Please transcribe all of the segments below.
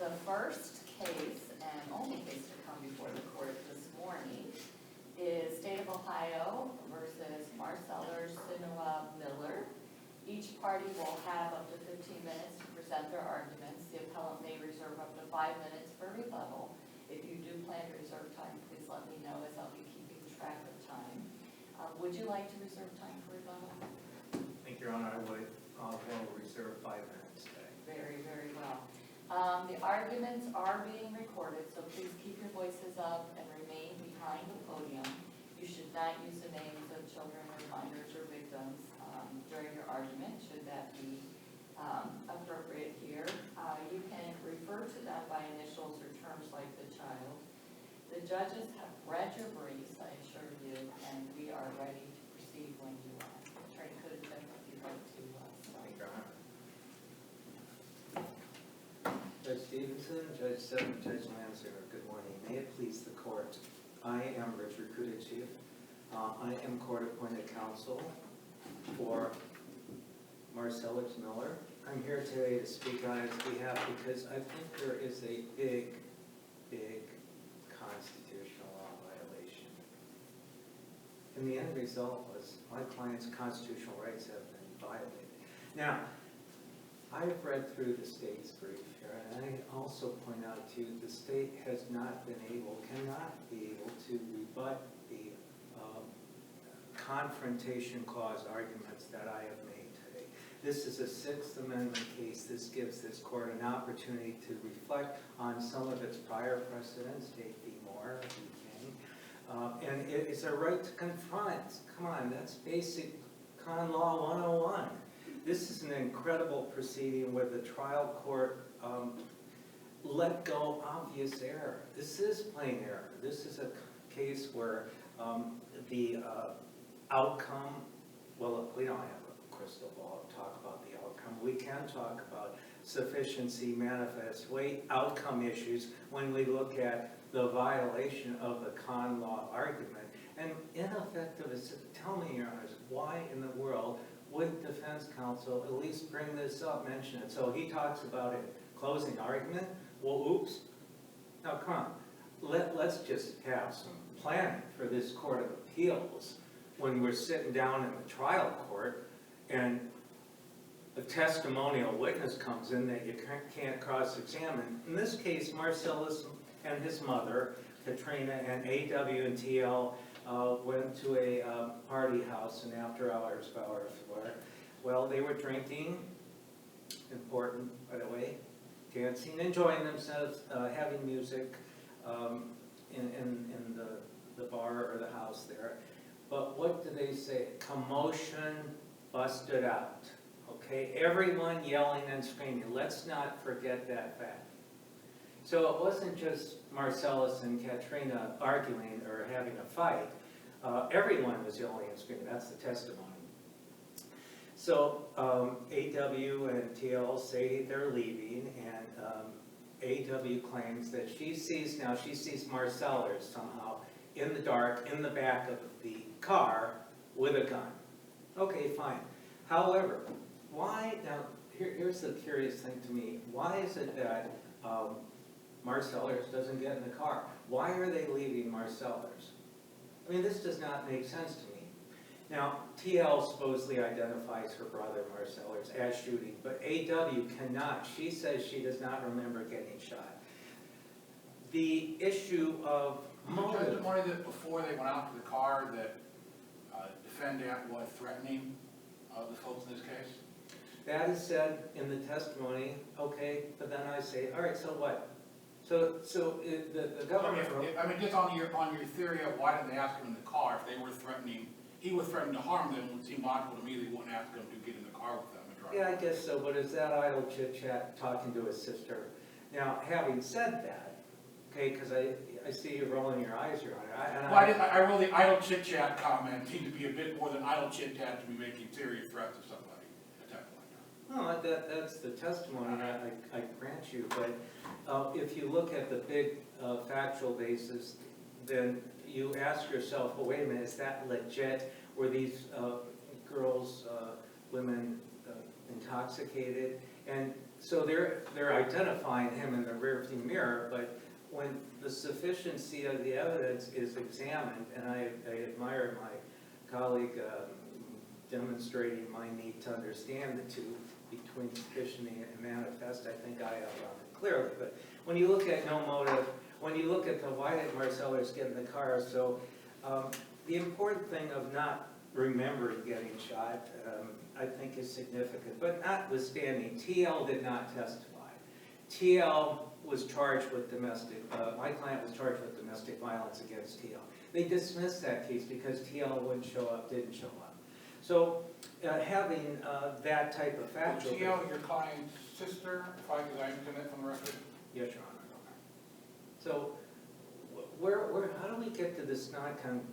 The first case and only case to come before the court this morning is State of Ohio versus Marcellars, Sinua, Miller. Each party will have up to 15 minutes to present their arguments. The appellant may reserve up to 5 minutes for rebuttal. If you do plan to reserve time, please let me know as I'll be keeping track of time. Would you like to reserve time for rebuttal? Thank you, Your Honor. I would will reserve 5 minutes today. Very, very well. The arguments are being recorded, so please keep your voices up and remain behind the podium. You should not use the names of children or minors or victims during your argument, should that be appropriate here. You can refer to them by initials or terms like the child. The judges have read your briefs, I assure you, and we are ready to proceed when you are. Attorney Cooderson, if you'd like to start. Thank you, Your Honor. Judge Stevenson, Judge Sutton, Judge Lanzer, good morning. May it please the court. I am Richard Kudichiev. I am court-appointed counsel for Marcellars Miller. I'm here today to speak on his behalf because I think there is a big constitutional law violation. And the end result was my client's constitutional rights have been violated. Now, I've read through the state's brief here, and I also point out to you the state has not been able, cannot be able to rebut the confrontation clause arguments that I have made today. This is a Sixth Amendment case. This gives this court an opportunity to reflect on some of its prior precedents, State v. Moore, v. King, and it is a right to confront. Come on, that's basic con law 101. This is an incredible proceeding where the trial court let go obvious error. This is plain error. This is a case where the outcome, well, we don't have a crystal ball to talk about the outcome. We can talk about sufficiency, manifest weight, outcome issues when we look at the violation of the con law argument. And ineffective is, tell me, Your Honors, why in the world would defense counsel at least bring this up, mention it? So he talks about it, closing argument. Well, oops. Now, come on. Let's just have some planning for this Court of Appeals when we're sitting down in the trial court and a testimonial witness comes in that you can't cross-examine. In this case, Marcellus and his mother, Katrina, and A.W. and T.L. Went to a party house, an after-hours where, well, they were drinking, important, by the way, dancing, enjoying themselves, having music in the bar or the house there. But what do they say? Commotion busted out. Okay, everyone yelling and screaming. Let's not forget that fact. So it wasn't just Marcellus and Katrina arguing or having a fight. Everyone was yelling and screaming. That's the testimony. So A.W. and T.L. say they're leaving, and A.W. claims that she sees Marcellars somehow in the dark, in the back of the car with a gun. Okay, fine. However, why, now here's the curious thing to me. Why is it that Marcellars doesn't get in the car? Why are they leaving Marcellars? I mean, this does not make sense to me. Now, T.L. supposedly identifies her brother Marcellars as shooting, but A.W. cannot. She says she does not remember getting shot. The issue of motive. The testimony that before they went out to the car that defendant was threatening the folks in this case? That is said in the testimony, okay, but then I say, all right, so what? So the government... I mean, just on your theory of why didn't they ask him in the car if they were threatening, he was threatening to harm them, it would seem logical to me they wouldn't ask him to get in the car with them and drive. Yeah, I guess so, but is that idle chit-chat talking to his sister? Now, having said that, okay, because I see you rolling your eyes, Your Honor. I roll the idle chit-chat comment seemed to be a bit more than idle chit-chat to be making serious threats of somebody. No, that's the testimony, I grant you, but if you look at the big factual basis, then you ask yourself, well, wait a minute, is that legit? Were these girls, women intoxicated? And so they're identifying him in the rearview mirror, but when the sufficiency of the evidence is examined, and I admire my colleague demonstrating my need to understand the two between sufficient and manifest, I think I outlined it clearly. But when you look at no motive, when you look at the why did Marcellars get in the car, so the important thing of not remembering getting shot, I think is significant. But notwithstanding, TL did not testify. TL was charged with my client was charged with domestic violence against TL. They dismissed that case because TL wouldn't show up, didn't show up. So having that type of factual... Was TL your client's sister, if I understand that from the record? Yes, Your Honor. So how do we get to this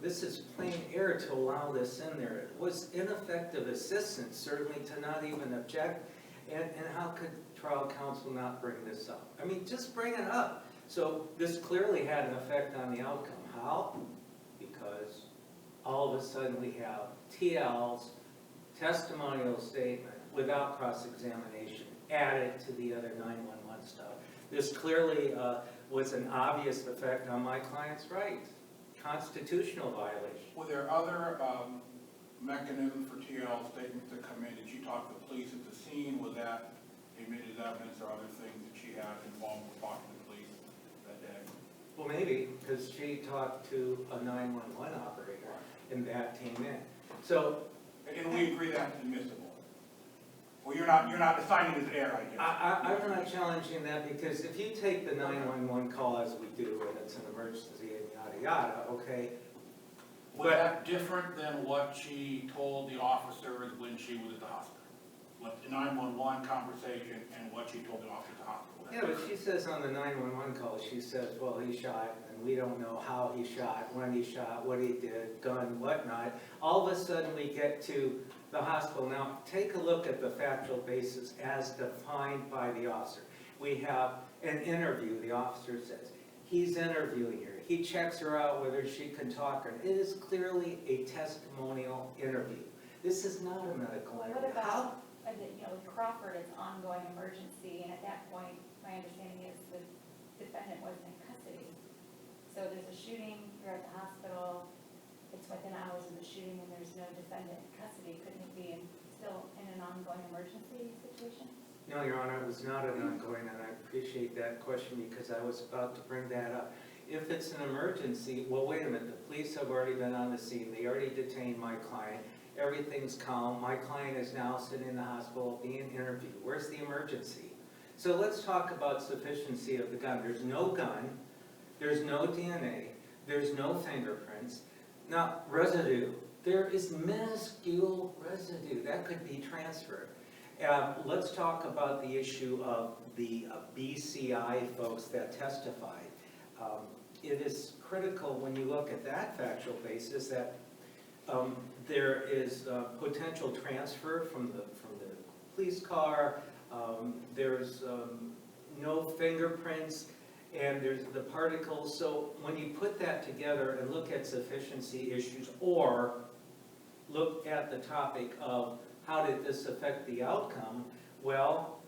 this is plain error to allow this in there. It was ineffective assistance, certainly, to not even object. And how could trial counsel not bring this up? I mean, just bring it up. So this clearly had an effect on the outcome. How? Because all of a sudden we have TL's testimonial statement without cross-examination added to the other 911 stuff. This clearly was an obvious effect on my client's rights. Constitutional violation. Were there other mechanisms for TL's statement to come in? Did she talk to the police at the scene? Was that admitted evidence or other things that she had involved with talking to the police that day? Well, maybe, because she talked to a 911 operator, and that came in. So, and we agree that's admissible. Well, you're not assigning it as error, I guess. I'm not challenging that, because if you take the 911 call as we do, and it's an emergency and yada yada, okay. Was that different than what she told the officers when she was at the hospital? What the 911 conversation and what she told the officers at the hospital? Yeah, but she says on the 911 call, she says, well, he shot, and we don't know how he shot, when he shot, what he did, gun, whatnot. All of a sudden, we get to the hospital. Now, take a look at the factual basis as defined by the officer. We have an interview, the officer says. He's interviewing her. He checks her out whether she can talk, or it is clearly a testimonial interview. This is not a medical interview. What about, with Crawford, it's ongoing emergency, and at that point, my understanding is the defendant wasn't in custody. So there's a shooting, you're at the hospital, it's within hours of the shooting, and there's no defendant in custody. Couldn't it be still in an ongoing emergency situation? No, Your Honor, it was not an ongoing, and I appreciate that question because I was about to bring that up. If it's an emergency, well, wait a minute, the police have already been on the scene, they already detained my client, everything's calm, my client is now sitting in the hospital being interviewed. Where's the emergency? So let's talk about sufficiency of the gun. There's no gun, there's no DNA, there's no fingerprints. Now, residue, there is minuscule residue that could be transferred. Let's talk about the issue of the BCI folks that testified. It is critical when you look at that factual basis that there is potential transfer from the police car. There's no fingerprints, and there's the particles. So when you put that together and look at sufficiency issues, or look at the topic of how did this affect the outcome, well,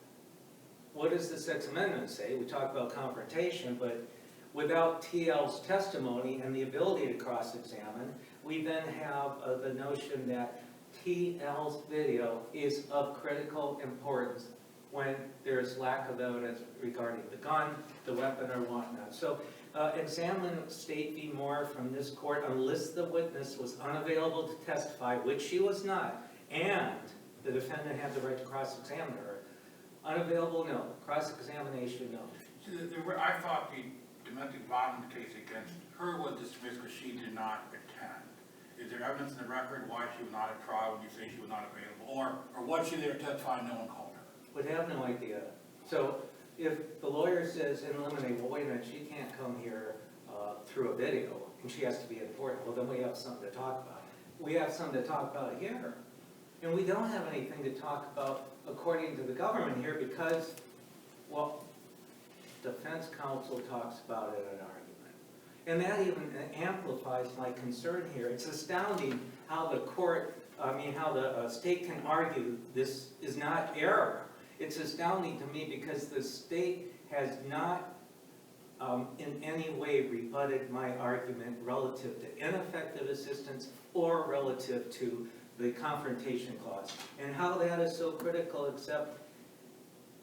what does the Sixth Amendment say? We talk about confrontation, but without TL's testimony and the ability to cross-examine, we then have the notion that TL's video is of critical importance when there's lack of evidence regarding the gun, the weapon, or whatnot. So examine State v. Moore from this court unless the witness was unavailable to testify, which she was not, and the defendant had the right to cross-examine her. Unavailable, no. Cross-examination, no. I thought the domestic violence case against her was dismissed because she did not attend. Is there evidence in the record why she was not at trial when you say she was not available? Or was she there to testify and no one called her? Would have no idea. So if the lawyer says in limine, well, wait a minute, she can't come here through a video, and she has to be important, well, then we have something to talk about. We have something to talk about here. And we don't have anything to talk about according to the government here because, well, defense counsel talks about it in an argument. And that even amplifies my concern here. It's astounding how the court, how the state can argue this is not error. It's astounding to me because the state has not in any way rebutted my argument relative to ineffective assistance or relative to the confrontation clause. And how that is so critical, except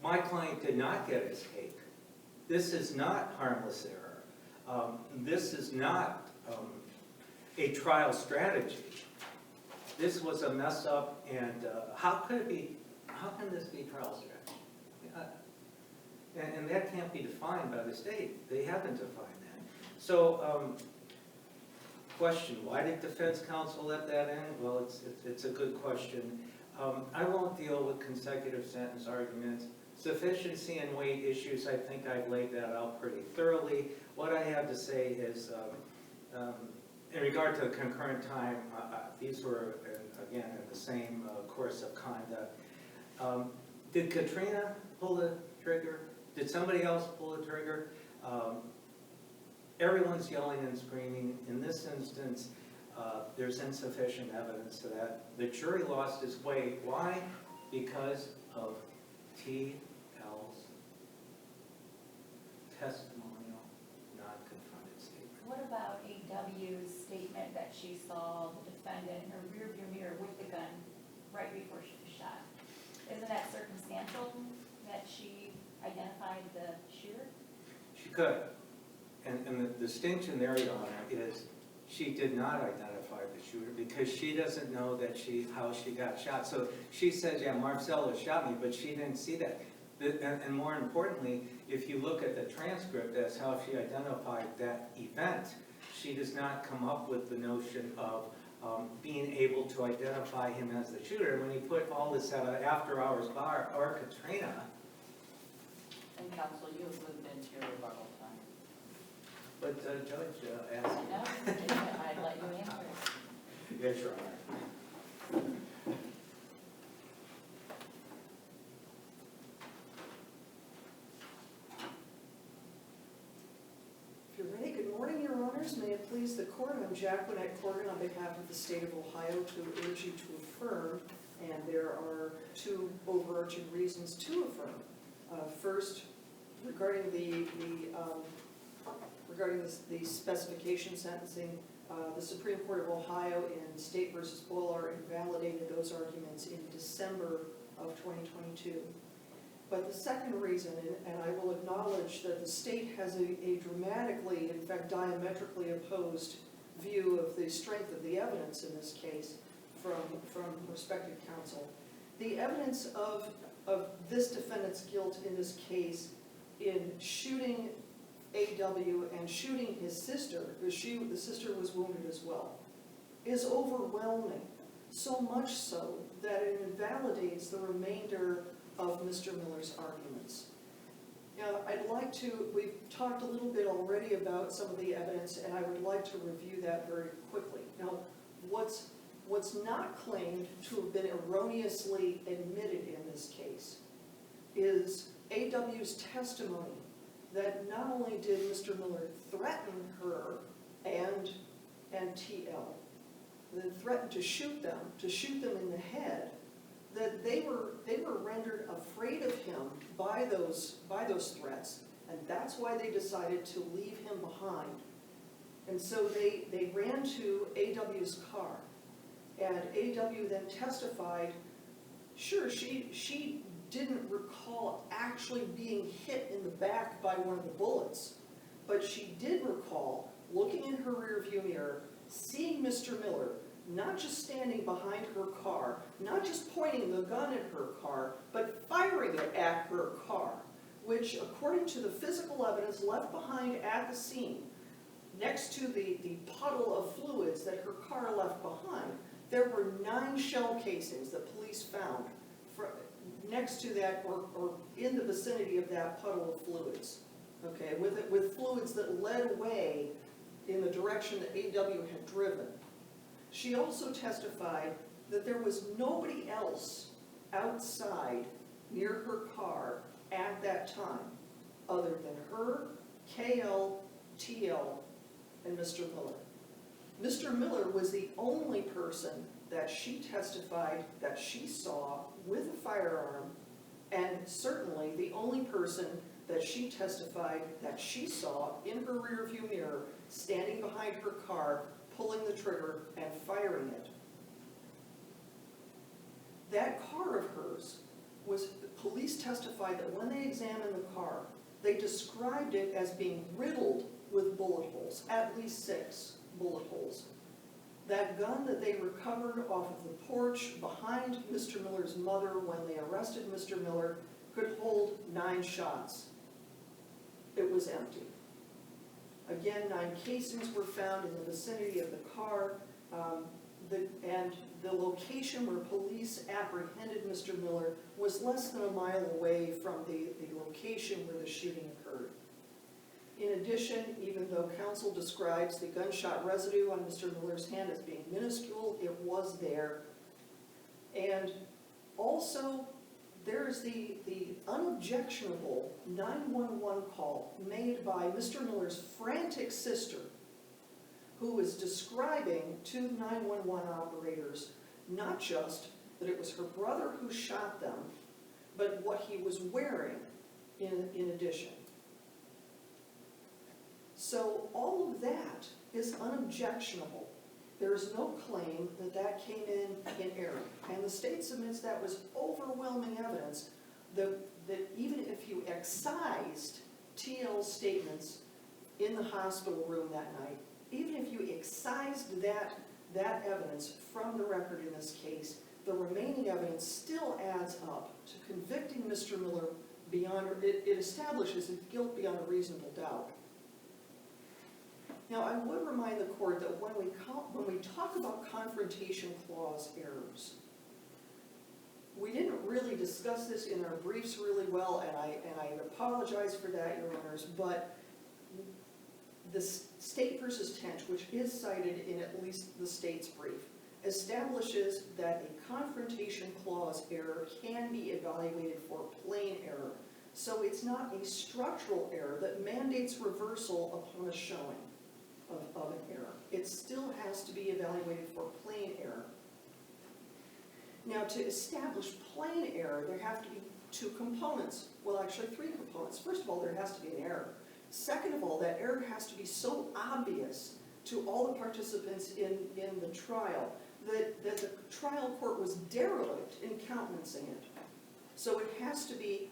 my client did not get his cake. This is not harmless error. This is not a trial strategy. This was a mess up, and how can this be trial strategy? And that can't be defined by the state. They haven't defined that. So, question, why did defense counsel let that in? Well, it's a good question. I won't deal with consecutive sentence arguments. Sufficiency and weight issues, I think I've laid that out pretty thoroughly. What I have to say is, in regard to the concurrent time, these were, again, in the same course of conduct. Did Katrina pull the trigger? Did somebody else pull the trigger? Everyone's yelling and screaming. In this instance, there's insufficient evidence to that. The jury lost its way. Why? Because of TL's testimonial, non-confronted statement. What about AW's statement that she saw the defendant in her rearview mirror with the gun right before she was shot? Isn't that circumstantial that she identified the shooter? She could. And the distinction there, Your Honor, is she did not identify the shooter because she doesn't know that how she got shot. So she says, yeah, Marcellars shot me, but she didn't see that. And more importantly, if you look at the transcript as how she identified that event, she does not come up with the notion of being able to identify him as the shooter. When you put all this at an after-hours bar or Katrina. And counsel, you have moved into your rebuttal time. But Judge asked. No, I let you answer. Yes, Your Honor. If you're ready, good morning, Your Honors. May it please the Court, I'm Jacqueline Corrigan on behalf of the State of Ohio to urge you to affirm, and there are two overarching reasons to affirm. First, regarding the specification sentencing, the Supreme Court of Ohio in State v. Boiler invalidated those arguments in December of 2022. But the second reason, and I will acknowledge that the state has a dramatically, in fact diametrically opposed view of the strength of the evidence in this case from prospective counsel. The evidence of this defendant's guilt in this case in shooting A.W. and shooting his sister, because the sister was wounded as well, is overwhelming. So much so that it invalidates the remainder of Mr. Miller's arguments. Now, we've talked a little bit already about some of the evidence, and I would like to review that very quickly. Now, what's not claimed to have been erroneously admitted in this case is A.W.'s testimony that not only did Mr. Miller threaten her and T.L., then threatened to shoot them in the head, that they were rendered afraid of him by those threats, and that's why they decided to leave him behind. And so they ran to A.W.'s car, and A.W. then testified, sure, she didn't recall actually being hit in the back by one of the bullets, but she did recall looking in her rearview mirror, seeing Mr. Miller not just standing behind her car, not just pointing the gun at her car, but firing it at her car, which, according to the physical evidence left behind at the scene, next to the puddle of fluids that her car left behind, there were 9 shell casings that police found next to that or in the vicinity of that puddle of fluids, okay, with fluids that led away in the direction that A.W. had driven. She also testified that there was nobody else outside near her car at that time other than her, K.L., T.L., and Mr. Miller. Mr. Miller was the only person that she testified that she saw with a firearm And certainly, the only person that she testified that she saw in her rearview mirror, standing behind her car, pulling the trigger and firing it. That car of hers was, police testified that when they examined the car, they described it as being riddled with bullet holes, at least 6 bullet holes. That gun that they recovered off of the porch behind Mr. Miller's mother when they arrested Mr. Miller could hold 9 shots. It was empty. Again, 9 casings were found in the vicinity of the car, and the location where police apprehended Mr. Miller was less than a mile away from the location where the shooting occurred. In addition, even though counsel describes the gunshot residue on Mr. Miller's hand as being minuscule, it was there. And also, there's the unobjectionable 911 call made by Mr. Miller's frantic sister, who is describing to the 911 operators not just that it was her brother who shot them, but what he was wearing in addition. So all of that is unobjectionable. There is no claim that that came in error. And the state submits that was overwhelming evidence that even if you excised TL's statements in the hospital room that night, even if you excised that evidence from the record in this case, the remaining evidence still adds up to convicting Mr. Miller beyond, it establishes his guilt beyond a reasonable doubt. Now, I would remind the court that when we talk about confrontation clause errors, we didn't really discuss this in our briefs really well, and I apologize for that, Your Honors, but the State versus Tench, which is cited in at least the state's brief, establishes that a confrontation clause error can be evaluated for plain error. So it's not a structural error that mandates reversal upon a showing of an error. It still has to be evaluated for plain error. Now, to establish plain error, there have to be 2 components. Well, actually 3 components. First of all, there has to be an error. Second of all, that error has to be so obvious to all the participants in the trial that the trial court was derelict in countenancing it. So it has to be,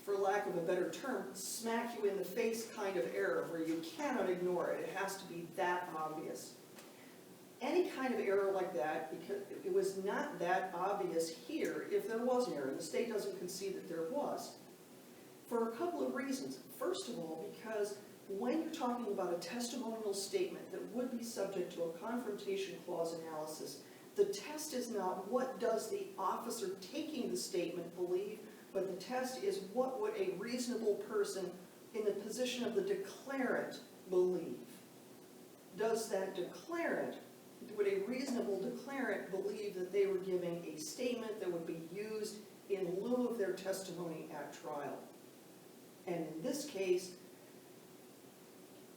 for lack of a better term, smack you in the face kind of error where you cannot ignore it. It has to be that obvious. Any kind of error like that, because it was not that obvious here if there was an error. The state doesn't concede that there was, for a couple of reasons. First of all, because when you're talking about a testimonial statement that would be subject to a confrontation clause analysis, the test is not what does the officer taking the statement believe, but the test is what would a reasonable person in the position of the declarant believe. Does that declarant, would a reasonable declarant believe that they were giving a statement that would be used in lieu of their testimony at trial? And in this case,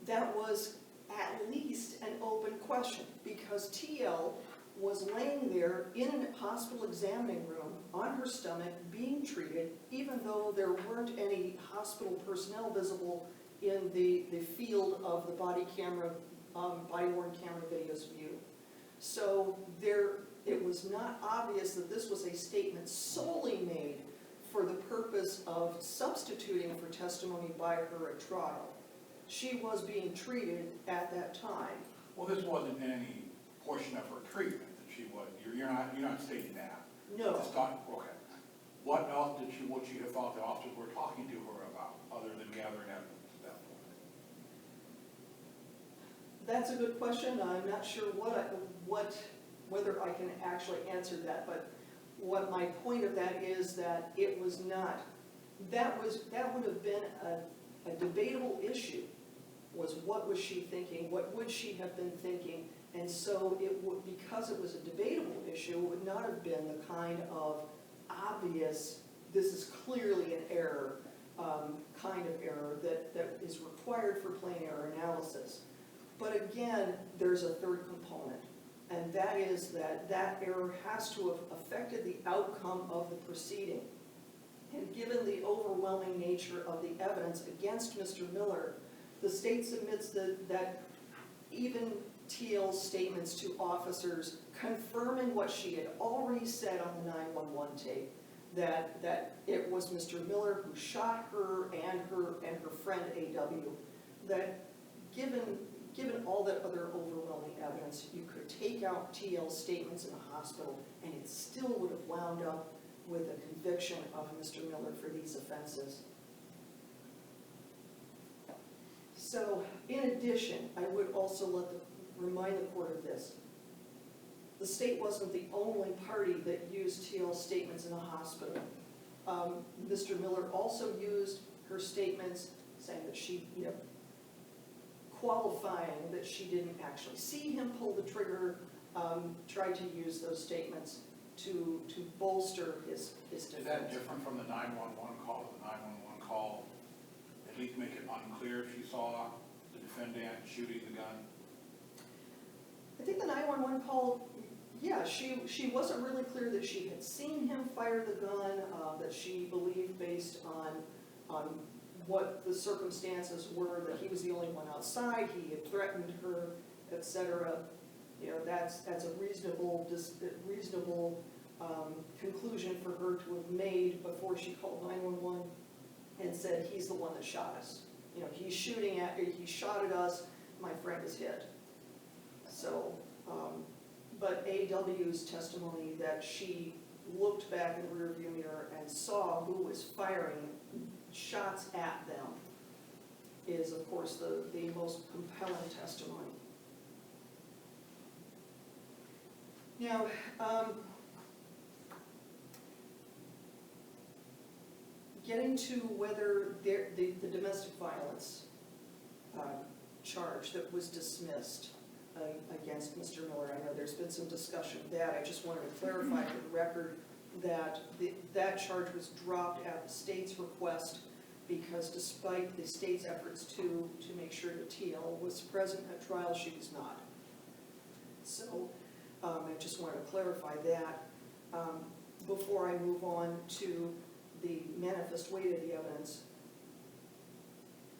that was at least an open question, because TL was laying there in a hospital examining room on her stomach being treated, even though there weren't any hospital personnel visible in the field of the body worn camera video's view. So it was not obvious that this was a statement solely made for the purpose of substituting for testimony by her at trial. She was being treated at that time. Well, this wasn't any portion of her treatment that she was, you're not stating that. No. It's not, okay. What else would she have thought the officers were talking to her about, other than gathering evidence at that point? That's a good question. I'm not sure whether I can actually answer that, but what my point of that is that it was not, that would have been a debatable issue, was what was she thinking, what would she have been thinking, and so because it was a debatable issue, it would not have been the kind of obvious, this is clearly an error, kind of error that is required for plain error analysis. But again, there's a third component, and that is that error has to have affected the outcome of the proceeding. And given the overwhelming nature of the evidence against Mr. Miller, the state submits that even Teal's statements to officers confirming what she had already said on the 911 tape, that it was Mr. Miller who shot her and her friend A.W., that given all that other overwhelming evidence, you could take out Teal's statements in the hospital and it still would have wound up with a conviction of Mr. Miller for these offenses. So, in addition, I would also remind the court of this. The state wasn't the only party that used Teal's statements in the hospital. Mr. Miller also used her statements saying that she, qualifying that she didn't actually see him pull the trigger, tried to use those statements to bolster his defense. Is that different from the 911 call? The 911 call at least make it unclear if she saw the defendant shooting the gun? I think the 911 call, yeah, she wasn't really clear that she had seen him fire the gun, that she believed based on what the circumstances were, that he was the only one outside, he had threatened her, etc. That's a reasonable conclusion for her to have made before she called 911 and said, he's the one that shot us. He's shooting at, he shot at us, my friend is hit. So, but A.W.'s testimony that she looked back in the rearview mirror and saw who was firing shots at them is, of course, the most compelling testimony. Now, getting to whether the domestic violence charge that was dismissed against Mr. Miller, I know there's been some discussion of that. I just wanted to clarify for the record that that charge was dropped at the state's request because despite the state's efforts to make sure that Teal was present at trial, she was not. So I just wanted to clarify that before I move on to the manifest weight of the evidence.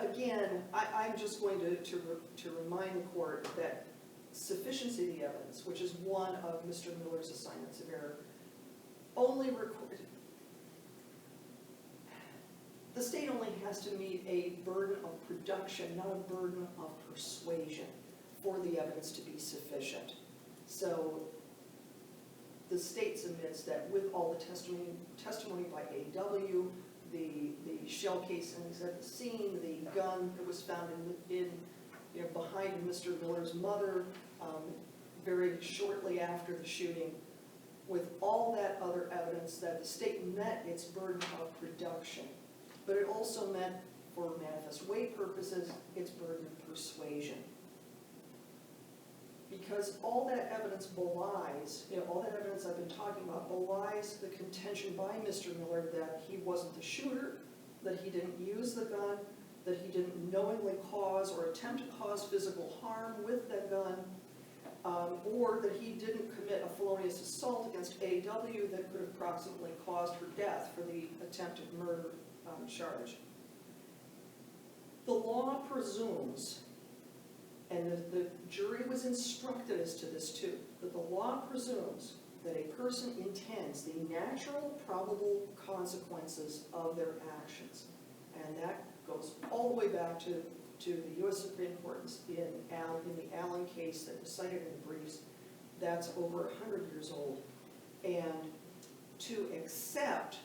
Again, I'm just going to remind the court that sufficiency of the evidence, which is one of Mr. Miller's assignments of error, the state only has to meet a burden of production, not a burden of persuasion, for the evidence to be sufficient. So the state submits that with all the testimony by A.W., the shell casings at the scene, the gun that was found behind Mr. Miller's mother very shortly after the shooting, with all that other evidence, that the state met its burden of production, but it also met, for manifest weight purposes, its burden of persuasion. Because all that evidence belies, all that evidence I've been talking about belies the contention by Mr. Miller that he wasn't the shooter, that he didn't use the gun, that he didn't knowingly cause or attempt to cause physical harm with that gun, or that he didn't commit a felonious assault against A.W. that could have approximately caused her death for the attempted murder charge. The law presumes, and the jury was instructed as to this too, that the law presumes that a person intends the natural, probable consequences of their actions. And that goes all the way back to the U.S. Supreme Court in the Allen case that was cited in the briefs. That's over 100 years old. And to accept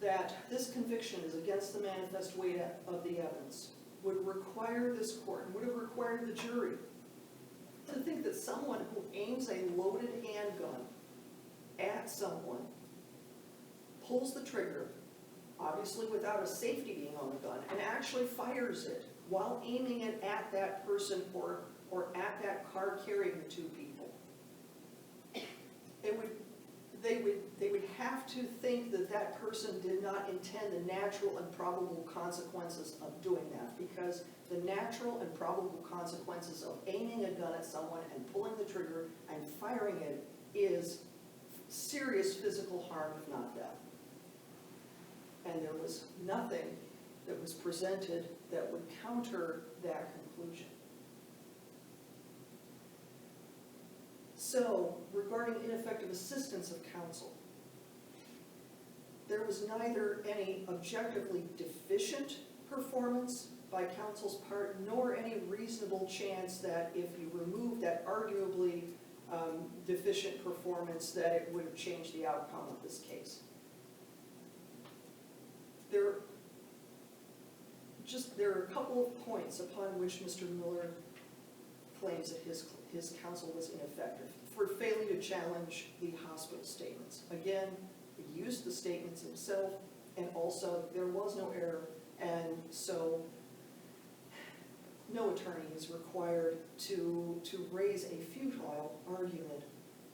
that this conviction is against the manifest weight of the evidence would require this court, would have required the jury, to think that someone who aims a loaded handgun at someone, pulls the trigger, obviously without a safety being on the gun, and actually fires it while aiming it at that person or at that car carrying the two people. They would have to think that that person did not intend the natural and probable consequences of doing that, because the natural and probable consequences of aiming a gun at someone and pulling the trigger and firing it is serious physical harm, if not death. and there was nothing that was presented that would counter that conclusion. So, regarding ineffective assistance of counsel, there was neither any objectively deficient performance by counsel's part, nor any reasonable chance that if you remove that arguably deficient performance, that it would have changed the outcome of this case. There are a couple of points upon which Mr. Miller claims that his counsel was ineffective for failing to challenge the hospital statements. Again, he used the statements himself, and also there was no error, and so no attorney is required to raise a futile argument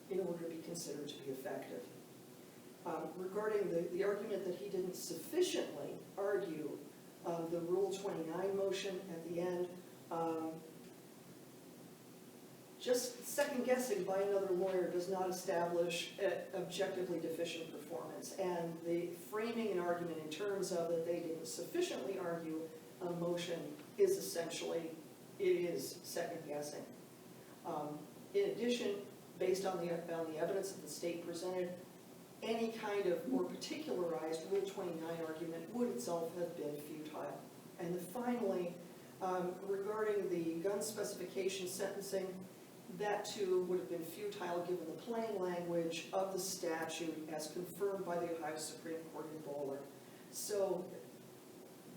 in order to be considered to be effective. Regarding the argument that he didn't sufficiently argue the Rule 29 motion at the end, just second-guessing by another lawyer does not establish objectively deficient performance, and the framing an argument in terms of that they didn't sufficiently argue a motion is essentially, it is second-guessing. In addition, based on the evidence that the state presented, any kind of more particularized Rule 29 argument would itself have been futile. And then finally, regarding the gun specification sentencing, that too would have been futile given the plain language of the statute as confirmed by the Ohio Supreme Court in Bowler. So,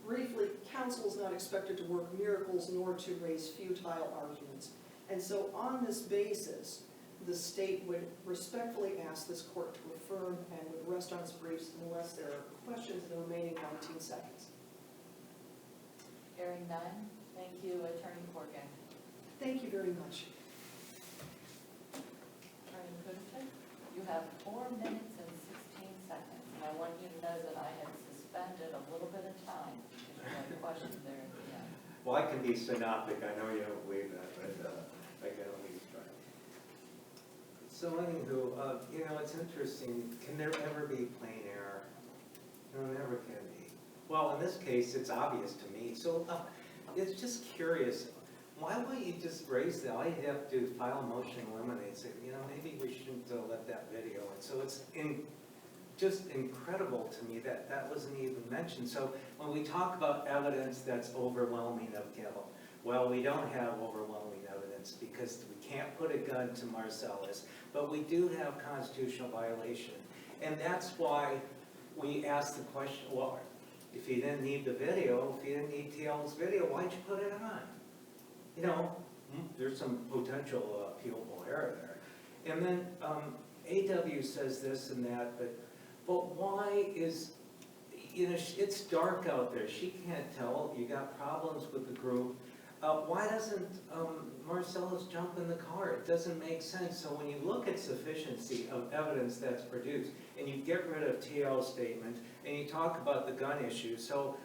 briefly, counsel is not expected to work miracles nor to raise futile arguments. And so on this basis, the state would respectfully ask this court to affirm and would rest on its briefs unless there are questions in the remaining 19 seconds. Hearing none, thank you, Attorney Corrigan. Thank you very much. Attorney Kudacek, you have 4 minutes and 16 seconds, and I want you to know that I had suspended a little bit of time because you had a question there at the end. Well, I can be synoptic, I know you don't believe that, but I can at least try. So anywho, it's interesting, can there ever be plain error? No, never can be. Well, in this case, it's obvious to me, so it's just curious. Why wouldn't you just raise that? All you have to do is file a motion to eliminate, say, maybe we shouldn't let that video in. So it's just incredible to me that that wasn't even mentioned. So when we talk about evidence that's overwhelming of guilt, well, we don't have overwhelming evidence because we can't put a gun to Marcellars, but we do have constitutional violation. And that's why we ask the question, well, if you didn't need the video, if you didn't need TL's video, why'd you put it on? There's some potential appealable error there. And then AW says this and that, but why is, it's dark out there. She can't tell. You got problems with the group. Why doesn't Marcellars jump in the car? It doesn't make sense. So when you look at sufficiency of evidence that's produced, and you get rid of TL's statement, and you talk about the gun issue, so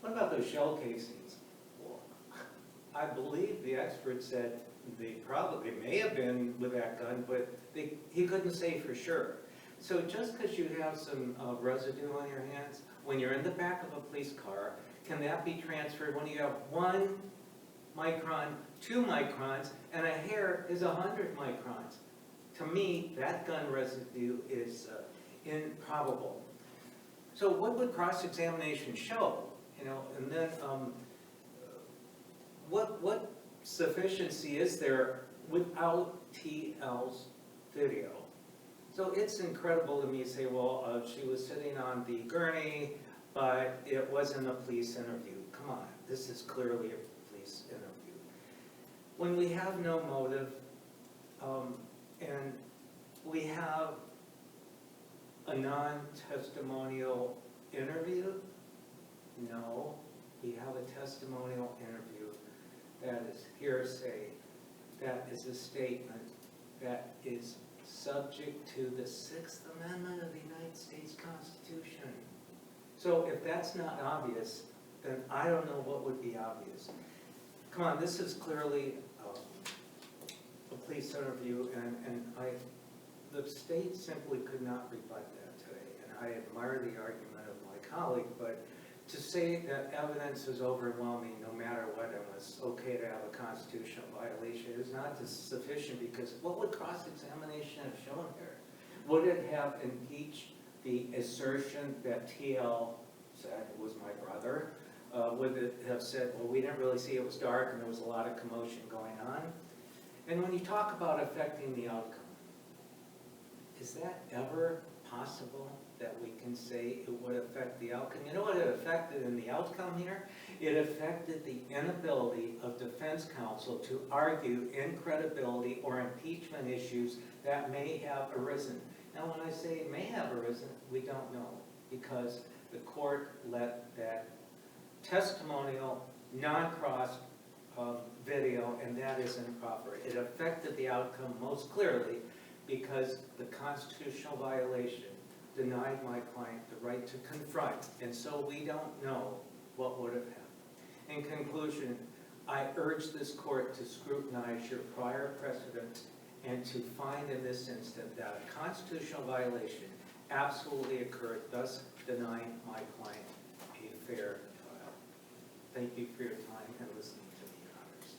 what about those shell casings? Well, I believe the expert said they may have been with that gun, but he couldn't say for sure. So just because you have some residue on your hands, when you're in the back of a police car, can that be transferred when you have 1 micron, 2 microns, and a hair is 100 microns? To me, that gun residue is improbable. So what would cross-examination show? And then what sufficiency is there without TL's video? So it's incredible to me to say, well, she was sitting on the gurney, but it wasn't a police interview. Come on, this is clearly a police interview. When we have no motive, and we have a non-testimonial interview, no, we have a testimonial interview that is hearsay, that is a statement that is subject to the 6th Amendment of the United States Constitution. So if that's not obvious, then I don't know what would be obvious. Come on, this is clearly a police interview, and the state simply could not rebut that today. And I admire the argument of my colleague, but to say that evidence is overwhelming no matter what, and it's okay to have a constitutional violation is not sufficient, because what would cross-examination have shown here? Would it have impeached the assertion that TL said it was my brother? Would it have said, well, we didn't really see, it was dark and there was a lot of commotion going on? And when you talk about affecting the outcome, is that ever possible that we can say it would affect the outcome? You know what it affected in the outcome here? It affected the inability of defense counsel to argue incredibility or impeachment issues that may have arisen. Now, when I say may have arisen, we don't know, because the court let that testimonial, non-cross video, and that is improper. It affected the outcome most clearly because the constitutional violation denied my client the right to confront, and so we don't know what would have happened. In conclusion, I urge this court to scrutinize your prior precedent and to find in this instance that a constitutional violation absolutely occurred, thus denying my client a fair trial. Thank you for your time and listening to me, Your Honors.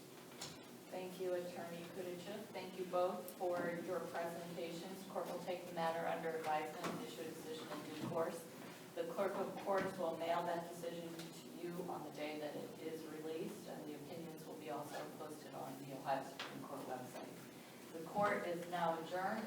Thank you, Attorney Kudicha. Thank you both for your presentations. Court will take the matter under advisement and issue a decision in due course. The clerk of courts will mail that decision to you on the day that it is released, and the opinions will be also posted on the Ohio Supreme Court website. The court is now adjourned.